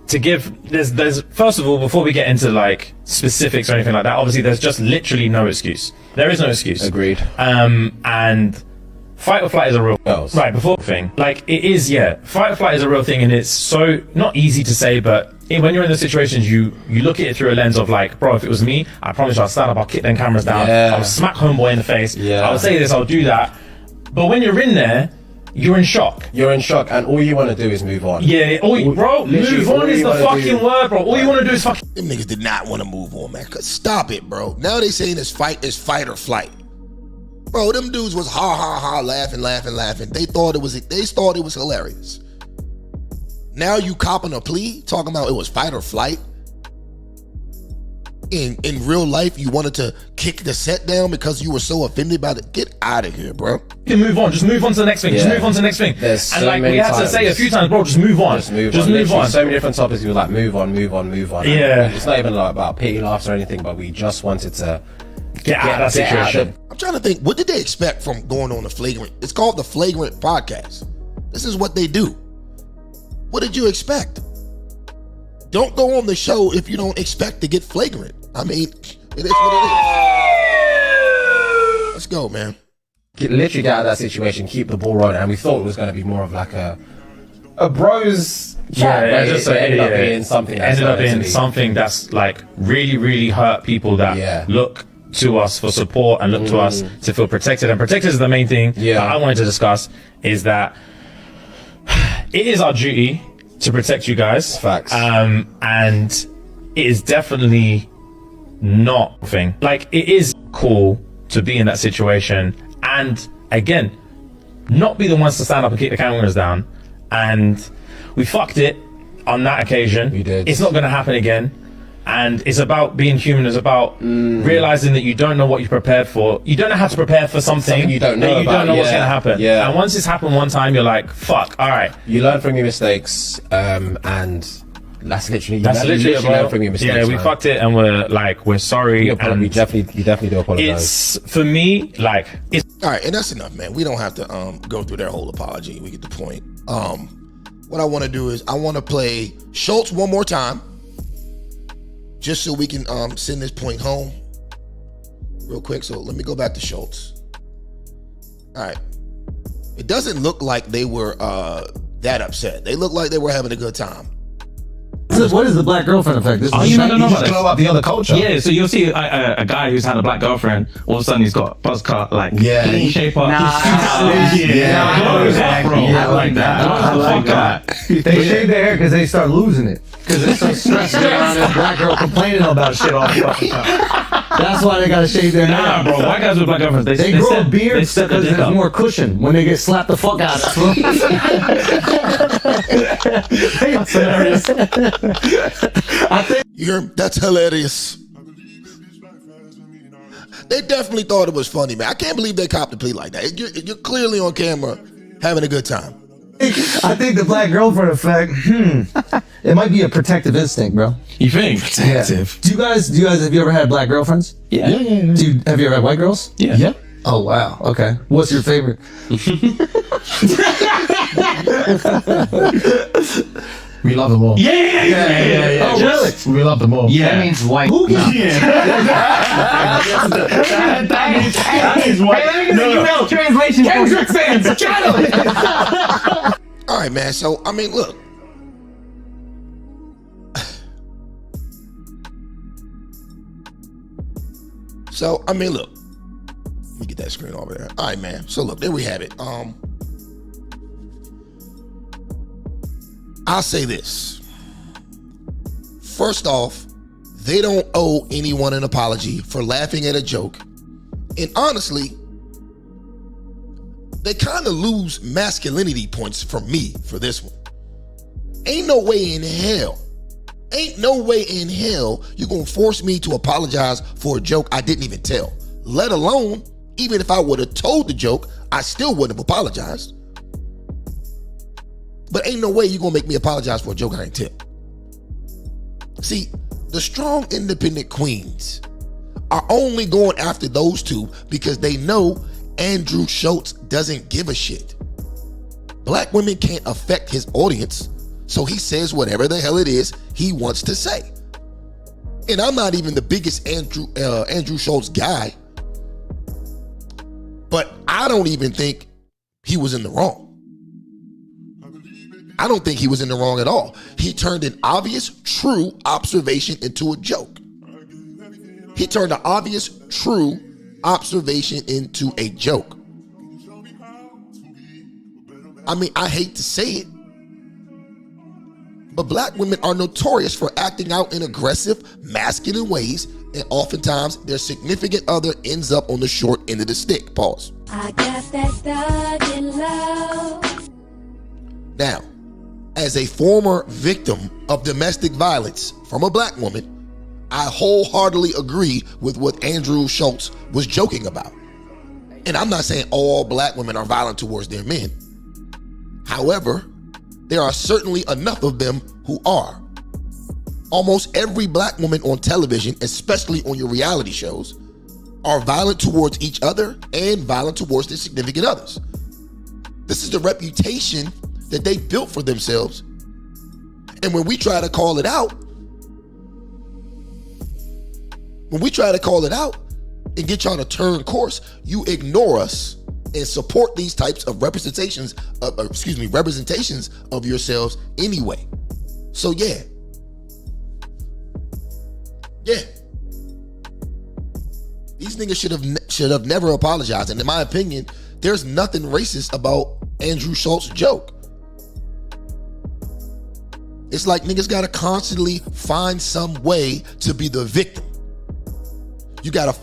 to give, there's first of all, before we get into like specifics or anything like that, obviously there's just literally no excuse. There is no excuse. Agreed. And fight or flight is a real right before thing. Like it is, fight or flight is a real thing, and it's so not easy to say, but when you're in those situations, you look at it through a lens of like, bro, if it was me, I promise you I'll stand up, I'll kick them cameras down, I'll smack homeboy in the face, I'll say this, I'll do that. But when you're in there, you're in shock. And all you want to do is move on. Move on is the fucking word, bro. All you want to do is fucking. Them niggas did not want to move on, man. Stop it, bro. Now they saying it's fight or flight. Bro, them dudes was ha, laughing. They thought it was hilarious. Now you copping a plea, talking about it was fight or flight. In real life, you wanted to kick the set down because you were so offended by it. Get out of here, bro. You can move on. Just move on to the next thing. Just move on to the next thing. There's and so like many we had to say a few times, bro, just move on. Just move on. So many different topics. We were like, move on. Yeah. It's not even like about pity laughs or anything, but we just wanted to get out of that situation. I'm trying to think, what did they expect from going on the Flagrant? It's called the Flagrant podcast. This is what they do. What did you expect? Don't go on the show if you don't expect to get flagrant. I mean, it is what it is. Let's go, man. Literally get out of that situation, keep the ball rolling, and we thought it was going to be more of like a bros chat. It ended up being something that's like really, really hurt people that look to us for support and look to us to feel protected. And protected is the main thing that I wanted to discuss, is that it is our duty to protect you guys. Facts. And it is definitely not a thing. Like, it is cool to be in that situation and, again, not be the ones to stand up and kick the cameras down. And we fucked it on that occasion. We did. It's not going to happen again. And it's about being human. It's about realizing that you don't know what you're prepared for. You don't know how to prepare for something you don't know that you don't know what's going to happen. Yeah. And once it's happened one time, you're like, fuck, all right. You learn from your mistakes, and that's literally learn from your mistakes. Yeah, we fucked it, and we're sorry. You definitely do apologize. It's, for me, like, it's all right, and that's enough, man. We don't have to go through their whole apology. We get the point. What I want to do is I want to play Schultz one more time, just so we can send this point home real quick. So let me go back to Schultz. All right. It doesn't look like they were that upset. They look like they were having a good time. What is the black girlfriend effect? This you don't know about blow up the other culture. Yeah, so you'll see a guy who's had a black girlfriend, all of a sudden he's got a buzz cut, like clean shape up. I like that. They shave their hair because they start losing it. Because they're so stressed around this black girl complaining about shit all the fucking time. That's why they gotta shave their Nah, head. bro. White guys with black girlfriends, They grow set- a beard they set because their dick there's up. more cushion when they get slapped the fuck out of. That's hilarious. I think You hear him? That's hilarious. They definitely thought it was funny, man. I can't believe they copped the plea like that. You're clearly on camera having a good time. I think the black girlfriend effect. It might be a protective instinct, bro. You think? Protective. Do you guys? Have you ever had black girlfriends? Yeah. Have you ever had white girls? Yeah. Yeah. Oh wow. Okay. What's your favorite? We love them all. Yeah. Oh really? We love them all. Yeah. That means white. Who That means white. No. Translation. Kendrick fans, channel it. All right, man. So, I mean, look. So, I mean, look. Let me get that screen over there. All right, man. So, look, there we have it. I'll say this. First off, they don't owe anyone an apology for laughing at a joke. And honestly, they kind of lose masculinity points from me for this one. Ain't no way in hell you're gonna force me to apologize for a joke I didn't even tell. Let alone, even if I would have told the joke, I still wouldn't have apologized. But ain't no way you're gonna make me apologize for a joke I ain't tell. See, the strong independent queens are only going after those two because they know Andrew Schultz doesn't give a shit. Black women can't affect his audience, so he says whatever the hell it is he wants to say. And I'm not even the biggest Andrew Schultz guy, but I don't even think he was in the wrong. I don't think he was in the wrong at all. He turned an obvious, true observation into a joke. He turned an obvious, true observation into a joke. I mean, I hate to say it, but black women are notorious for acting out in aggressive, masculine ways, and oftentimes their significant other ends up on the short end of the stick. Pause. I got that thug in love. Now, as a former victim of domestic violence from a black woman, I wholeheartedly agree with what Andrew Schultz was joking about. And I'm not saying all black women are violent towards their men. However, there are certainly enough of them who are. Almost every black woman on television, especially on your reality shows, are violent towards each other and violent towards their significant others. This is the reputation that they built for themselves. And when we try to call it out, and get y'all to turn course, you ignore us and support these types of representations of yourselves anyway. So yeah. These niggas should have never apologized. And in my opinion, there's nothing racist about Andrew Schultz's joke. It's like niggas gotta constantly find some way to be the victim. You gotta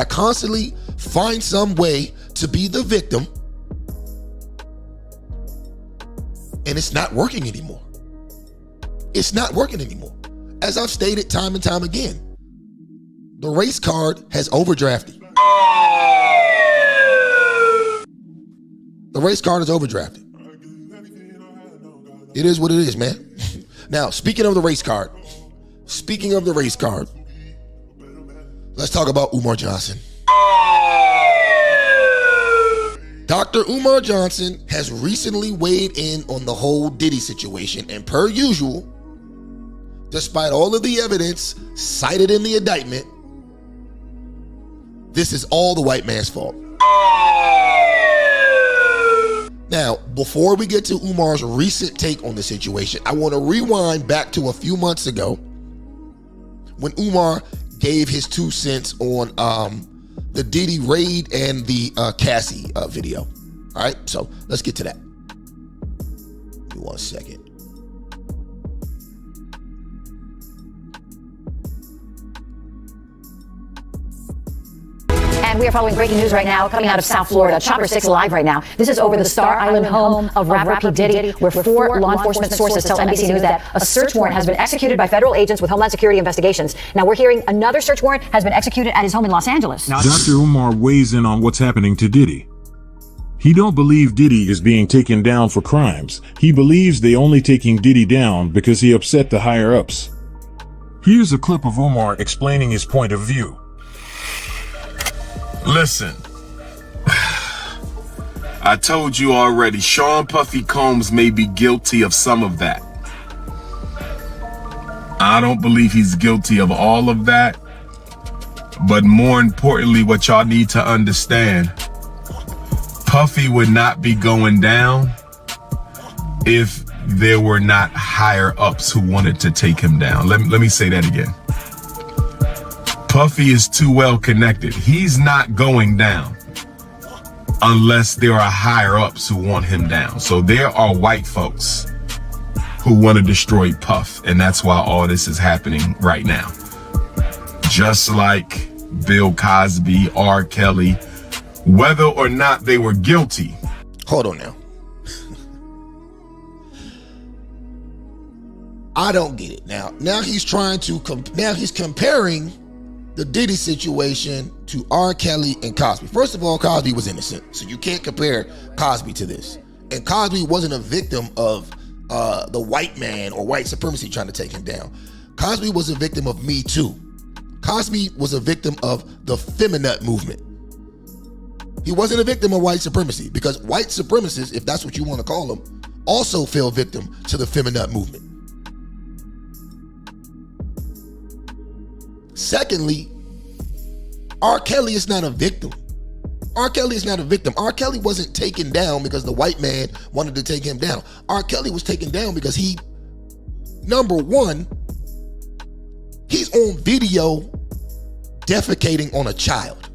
constantly find some way to be the victim, and it's not working anymore. It's not working anymore. As I've stated time and time again, the race card has overdrafted. The race card is overdrafted. It is what it is, man. Now, speaking of the race card, let's talk about Umar Johnson. Dr. Umar Johnson has recently weighed in on the whole Diddy situation, and per usual, despite all of the evidence cited in the indictment, this is all the white man's fault. Now, before we get to Umar's recent take on the situation, I want to rewind back to a few months ago when Umar gave his 2 cents on the Diddy raid and the Cassie video. All right, so let's get to that. Give me 1 second. We are following breaking news right now coming out of South Florida. Chopper 6 live right now. This is over the Star Island home of rapper P. Diddy, where 4 law enforcement sources tell NBC News that a search warrant has been executed by federal agents with Homeland Security investigations. Now we're hearing another search warrant has been executed at his home in Los Angeles. Dr. Umar weighs in on what's happening to Diddy. He don't believe Diddy is being taken down for crimes. He believes they only taking Diddy down because he upset the higher-ups. Here's a clip of Umar explaining his point of view. Listen, I told you already, Sean Puffy Combs may be guilty of some of that. I don't believe he's guilty of all of that. But more importantly, what y'all need to understand, Puffy would not be going down if there were not higher ups who wanted to take him down. Let me say that again. Puffy is too well connected. He's not going down unless there are higher ups who want him down. So there are white folks who want to destroy Puff, and that's why all this is happening right now. Just like Bill Cosby, R. Kelly, whether or not they were guilty. Hold on now. I don't get it. Now he's trying to now he's comparing the Diddy situation to R. Kelly and Cosby. First of all, Cosby was innocent, so you can't compare Cosby to this. And Cosby wasn't a victim of the white man or white supremacy trying to take him down. Cosby was a victim of Me Too. Cosby was a victim of the feminist movement. He wasn't a victim of white supremacy, because white supremacists, if that's what you want to call them, also fell victim to the feminist movement. Secondly, R. Kelly is not a victim. R. Kelly is not a victim. R. Kelly wasn't taken down because the white man wanted to take him down. R. Kelly was taken down because he, number one, he's on video defecating on a child.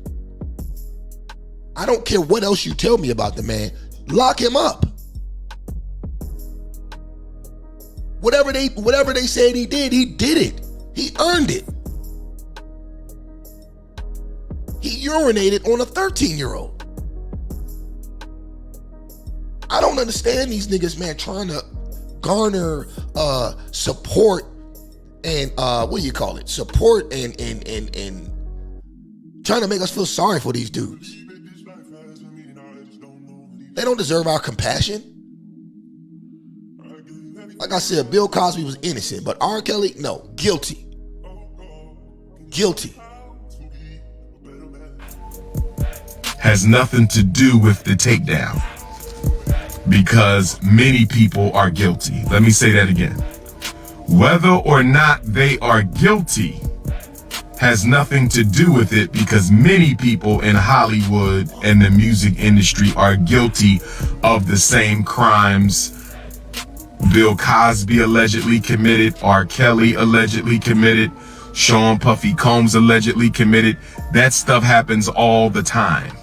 I don't care what else you tell me about the man. Lock him up. Whatever they said he did it. He earned it. He urinated on a 13-year-old. I don't understand these niggas, man, trying to garner support and what do you call it? Support and trying to make us feel sorry for these dudes. They don't deserve our compassion. Like I said, Bill Cosby was innocent, but R. Kelly, no, guilty. Guilty. Has nothing to do with the takedown, because many people are guilty. Let me say that again. Whether or not they are guilty has nothing to do with it, because many people in Hollywood and the music industry are guilty of the same crimes Bill Cosby allegedly committed, R. Kelly allegedly committed, Sean Puffy Combs allegedly committed. That stuff happens all the time.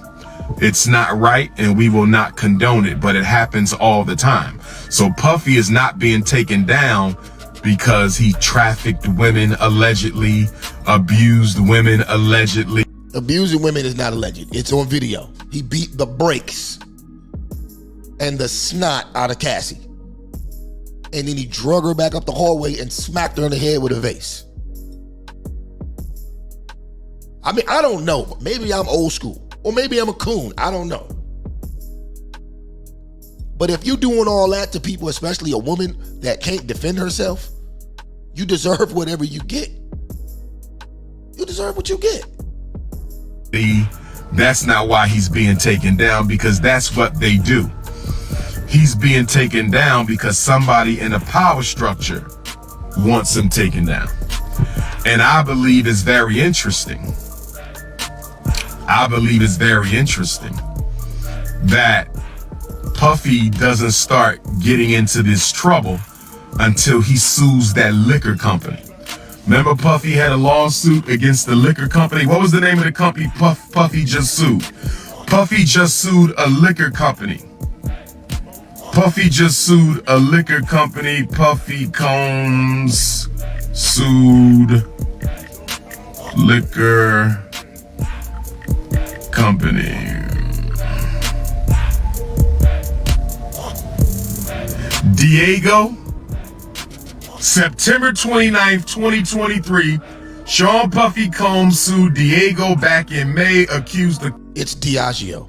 It's not right, and we will not condone it, but it happens all the time. So Puffy is not being taken down because he trafficked women allegedly, abused women allegedly. Abusing women is not alleged. It's on video. He beat the brakes and the snot out of Cassie. And then he drug her back up the hallway and smacked her in the head with a vase. I mean, I don't know, but maybe I'm old school. Or maybe I'm a coon. I don't know. But if you're doing all that to people, especially a woman that can't defend herself, you deserve whatever you get. You deserve what you get. That's not why he's being taken down, because that's what they do. He's being taken down because somebody in a power structure wants him taken down. And I believe it's very interesting. That Puffy doesn't start getting into this trouble until he sues that liquor company. Remember, Puffy had a lawsuit against the liquor company? What was the name of the company Puffy just sued? Puffy just sued a liquor company. Puffy Combs sued liquor company. Diego, September 29th, 2023, Sean Puffy Combs sued Diego back in May, accused the It's Diageo,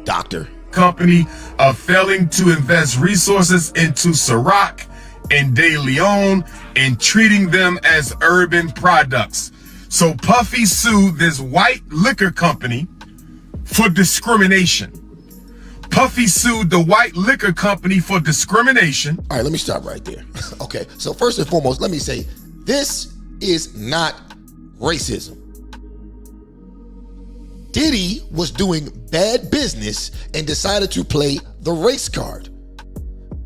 doctor. company of failing to invest resources into Ciroc and De Leon and treating them as urban products. So Puffy sued this white liquor company for discrimination. Puffy sued the white liquor company for discrimination. All right, let me stop right there. Okay, so first and foremost, let me say, this is not racism. Diddy was doing bad business and decided to play the race card.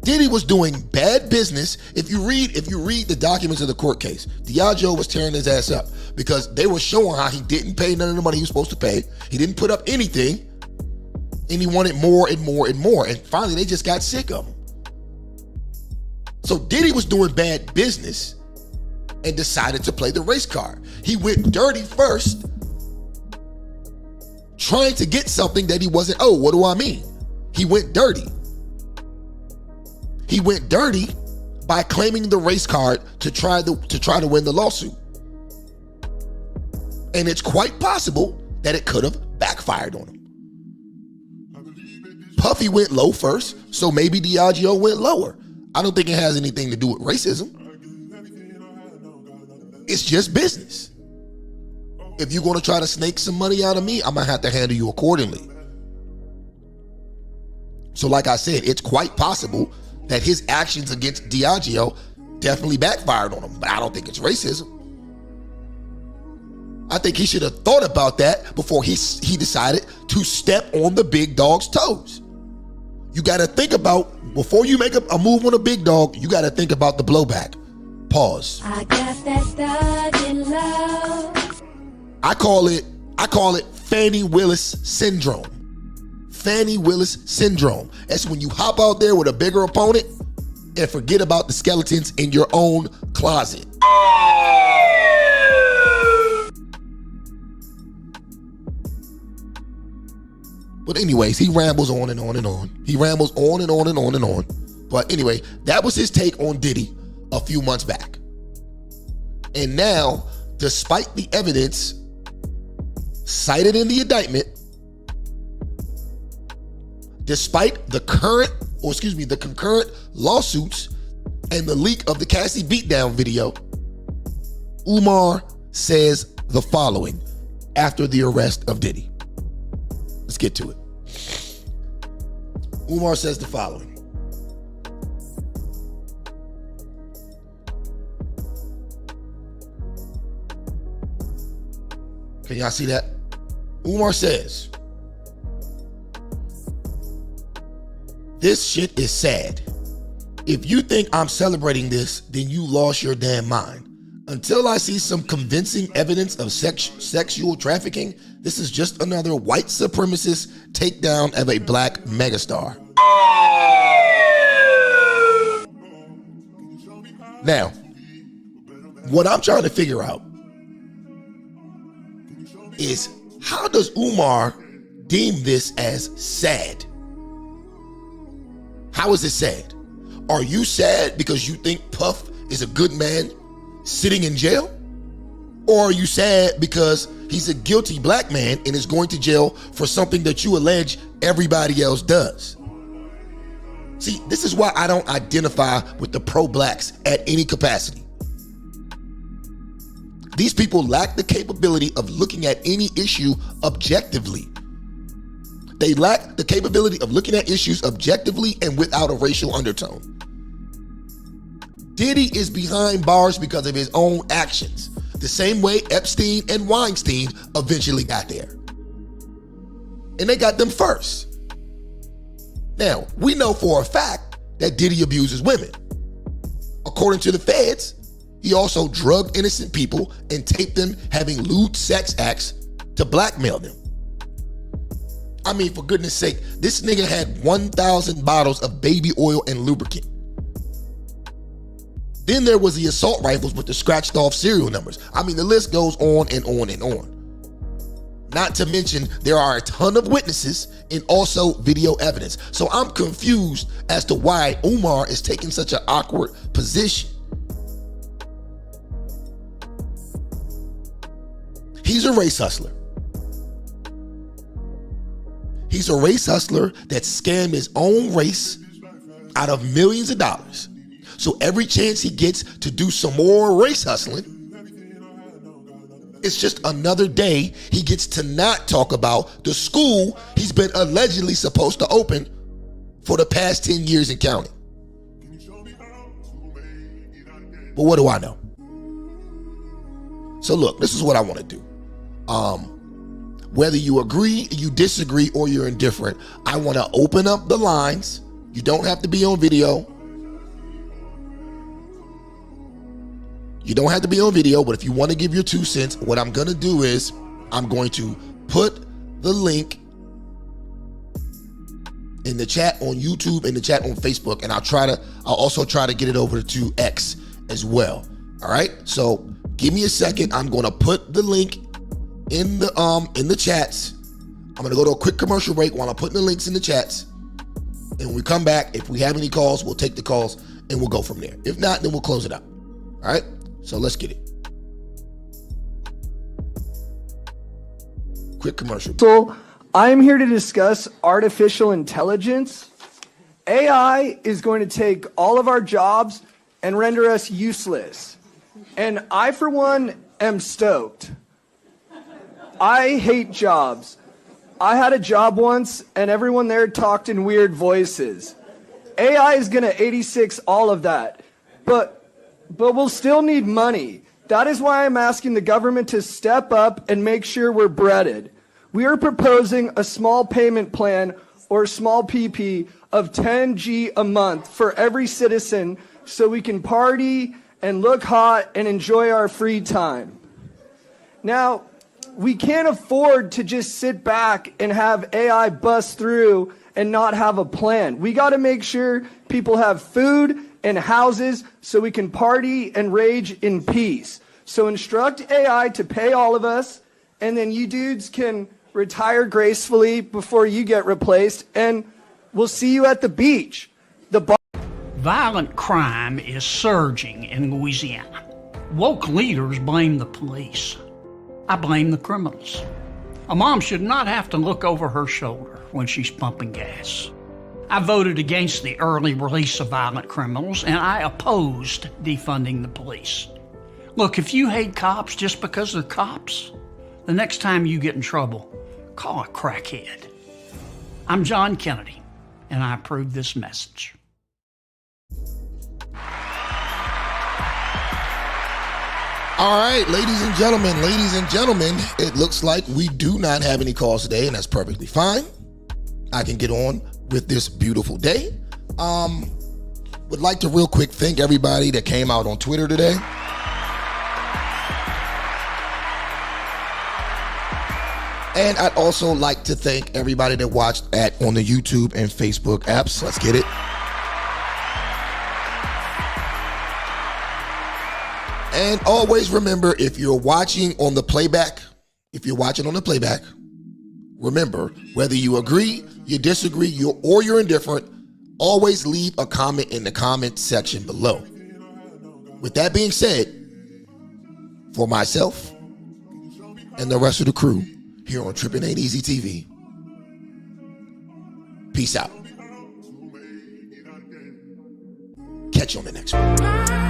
Diddy was doing bad business. If you read the documents of the court case, Diageo was tearing his ass up because they were showing how he didn't pay none of the money he was supposed to pay. He didn't put up anything, and he wanted more and more and more. And finally, they just got sick of him. So Diddy was doing bad business and decided to play the race card. He went dirty first, trying to get something that he wasn't. Oh, what do I mean? He went dirty. He went dirty by claiming the race card to try to win the lawsuit. And it's quite possible that it could have backfired on him. Puffy went low first, so maybe Diageo went lower. I don't think it has anything to do with racism. It's just business. If you're going to try to snake some money out of me, I'm going to have to handle you accordingly. So like I said, it's quite possible that his actions against Diageo definitely backfired on him, but I don't think it's racism. I think he should have thought about that before he decided to step on the big dog's toes. You got to think about, before you make a move on a big dog, you got to think about the blowback. Pause. I got that thug in love. I call it Fannie Willis syndrome. Fannie Willis syndrome. That's when you hop out there with a bigger opponent and forget about the skeletons in your own closet. But anyways, he rambles on and on and on. He rambles on and on and on and on. But anyway, that was his take on Diddy a few months back. And now, despite the evidence cited in the indictment, despite the concurrent lawsuits and the leak of the Cassie beatdown video, Umar says the following after the arrest of Diddy. Let's get to it. Umar says the following. Can y'all see that? Umar says, "This shit is sad. If you think I'm celebrating this, then you lost your damn mind. Until I see some convincing evidence of sexual trafficking, this is just another white supremacist takedown of a black megastar." Now, what I'm trying to figure out is, how does Umar deem this as sad? How is it sad? Are you sad because you think Puff is a good man sitting in jail? Or are you sad because he's a guilty black man and is going to jail for something that you allege everybody else does? See, this is why I don't identify with the pro-blacks at any capacity. These people lack the capability of looking at any issue objectively. They lack the capability of looking at issues objectively and without a racial undertone. Diddy is behind bars because of his own actions, the same way Epstein and Weinstein eventually got there. And they got them first. Now, we know for a fact that Diddy abuses women. According to the feds, he also drugged innocent people and taped them having lewd sex acts to blackmail them. I mean, for goodness sake, this nigga had 1,000 bottles of baby oil and lubricant. Then there was the assault rifles with the scratched off serial numbers. I mean, the list goes on and on and on. Not to mention, there are a ton of witnesses and also video evidence. So I'm confused as to why Umar is taking such an awkward position. He's a race hustler. He's a race hustler that scammed his own race out of millions of dollars. So every chance he gets to do some more race hustling, it's just another day he gets to not talk about the school he's been allegedly supposed to open for the past 10 years and counting. But what do I know? So look, this is what I want to do. Whether you agree, you disagree, or you're indifferent, I want to open up the lines. You don't have to be on video. You don't have to be on video, but if you want to give your 2 cents, what I'm going to do is I'm going to put the link in the chat on YouTube, in the chat on Facebook, and I'll also try to get it over to X as well. All right. So give me a second. I'm going to put the link in the chats. I'm going to go to a quick commercial break while I'm putting the links in the chats. And when we come back, if we have any calls, we'll take the calls and we'll go from there. If not, then we'll close it out. All right. So let's get it. Quick commercial. So I'm here to discuss artificial intelligence. AI is going to take all of our jobs and render us useless. And I, for one, am stoked. I hate jobs. I had a job once and everyone there talked in weird voices. AI is going to 86 all of that. But we'll still need money. That is why I'm asking the government to step up and make sure we're breaded. We are proposing a small payment plan or small PP of $10G a month for every citizen so we can party and look hot and enjoy our free time. Now, we can't afford to just sit back and have AI bust through and not have a plan. We got to make sure people have food and houses so we can party and rage in peace. So instruct AI to pay all of us, and then you dudes can retire gracefully before you get replaced, and we'll see you at the beach. Violent crime is surging in Louisiana. Woke leaders blame the police. I blame the criminals. A mom should not have to look over her shoulder when she's pumping gas. I voted against the early release of violent criminals, and I opposed defunding the police. Look, if you hate cops just because they're cops, the next time you get in trouble, call a crackhead. I'm John Kennedy, and I approve this message. All right, ladies and gentlemen, it looks like we do not have any calls today, and that's perfectly fine. I can get on with this beautiful day. Would like to real quick thank everybody that came out on Twitter today. And I'd also like to thank everybody that watched on the YouTube and Facebook apps. Let's get it. And always remember, if you're watching on the playback, remember, whether you agree, you disagree, you're indifferent, always leave a comment in the comment section below. With that being said, for myself and the rest of the crew here on Trippin' Ain't Easy TV, peace out. Catch you on the next one.